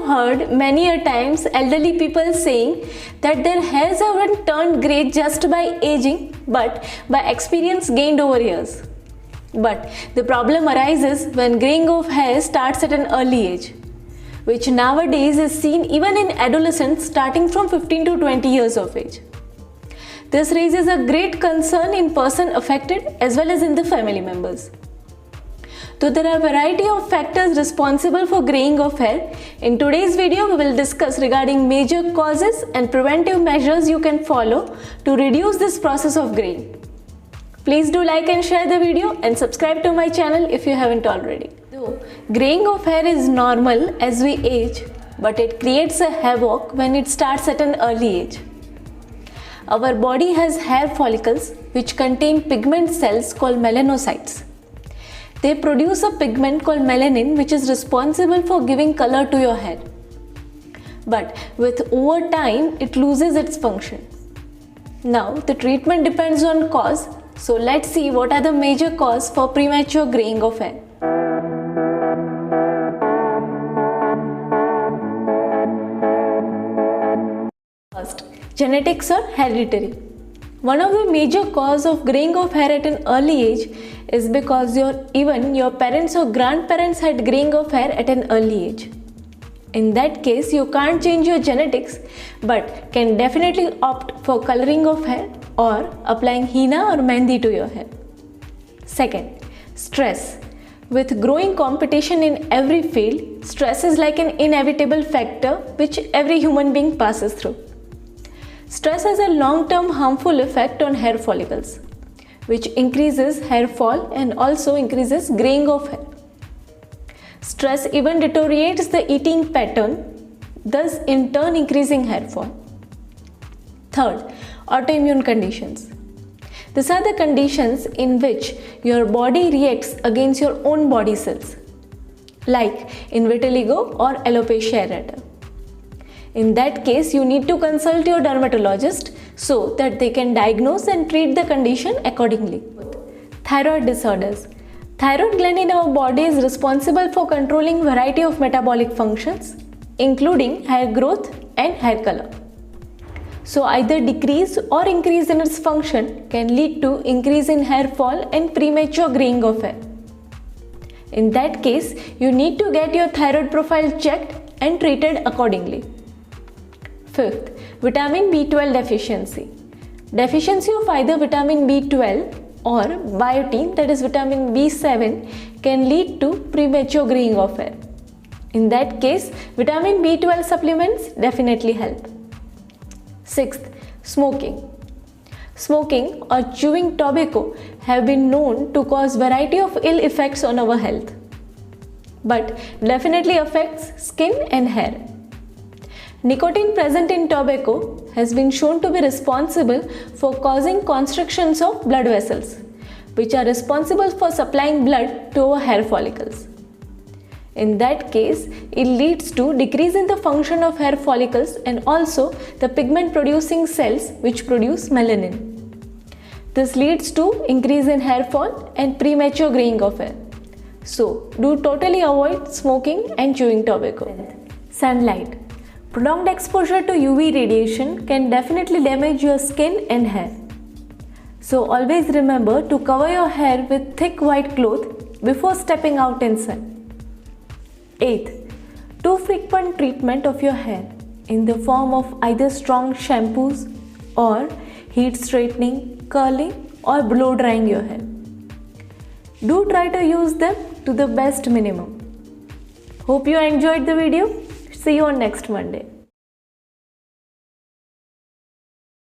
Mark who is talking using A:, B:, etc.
A: Heard many a times elderly people saying that their hairs haven't turned grey just by aging but by experience gained over years. But the problem arises when graying of hair starts at an early age, which nowadays is seen even in adolescents starting from 15 to 20 years of age. This raises a great concern in person affected as well as in the family members. Though there are a variety of factors responsible for graying of hair, in today's video we will discuss regarding major causes and preventive measures you can follow to reduce this process of graying. Please do like and share the video and subscribe to my channel if you haven't already. Though graying of hair is normal as we age, but it creates a havoc when it starts at an early age. Our body has hair follicles which contain pigment cells called melanocytes. They produce a pigment called melanin which is responsible for giving color to your hair. But with over time, it loses its function. Now, the treatment depends on cause. So let's see what are the major causes for premature graying of hair. First, genetics or hereditary. One of the major causes of graying of hair at an early age is because even your parents or grandparents had graying of hair at an early age. In that case, you can't change your genetics but can definitely opt for coloring of hair or applying henna or mehndi to your hair. Second, stress. With growing competition in every field, stress is like an inevitable factor which every human being passes through. Stress has a long-term harmful effect on hair follicles, which increases hair fall and also increases graying of hair. Stress even deteriorates the eating pattern, thus in turn increasing hair fall. Third, autoimmune conditions. These are the conditions in which your body reacts against your own body cells, like in vitiligo or alopecia areata. In that case, you need to consult your dermatologist so that they can diagnose and treat the condition accordingly. Thyroid disorders. Thyroid gland in our body is responsible for controlling variety of metabolic functions, including hair growth and hair color. So either decrease or increase in its function can lead to increase in hair fall and premature graying of hair. In that case, you need to get your thyroid profile checked and treated accordingly. Fifth, vitamin B12 deficiency. Deficiency of either vitamin B12 or biotin, that is vitamin B7, can lead to premature graying of hair. In that case, vitamin B12 supplements definitely help. Sixth, smoking. Smoking or chewing tobacco have been known to cause variety of ill effects on our health, but definitely affects skin and hair. Nicotine present in tobacco has been shown to be responsible for causing constrictions of blood vessels, which are responsible for supplying blood to our hair follicles. In that case, it leads to decrease in the function of hair follicles and also the pigment producing cells which produce melanin. This leads to increase in hair fall and premature graying of hair. So, do totally avoid smoking and chewing tobacco. Sunlight. Prolonged exposure to UV radiation can definitely damage your skin and hair. So always remember to cover your hair with thick white cloth before stepping out in sun. 8th, too frequent treatment of your hair in the form of either strong shampoos or heat straightening, curling or blow drying your hair. Do try to use them to the best minimum. Hope you enjoyed the video. See you on next Monday.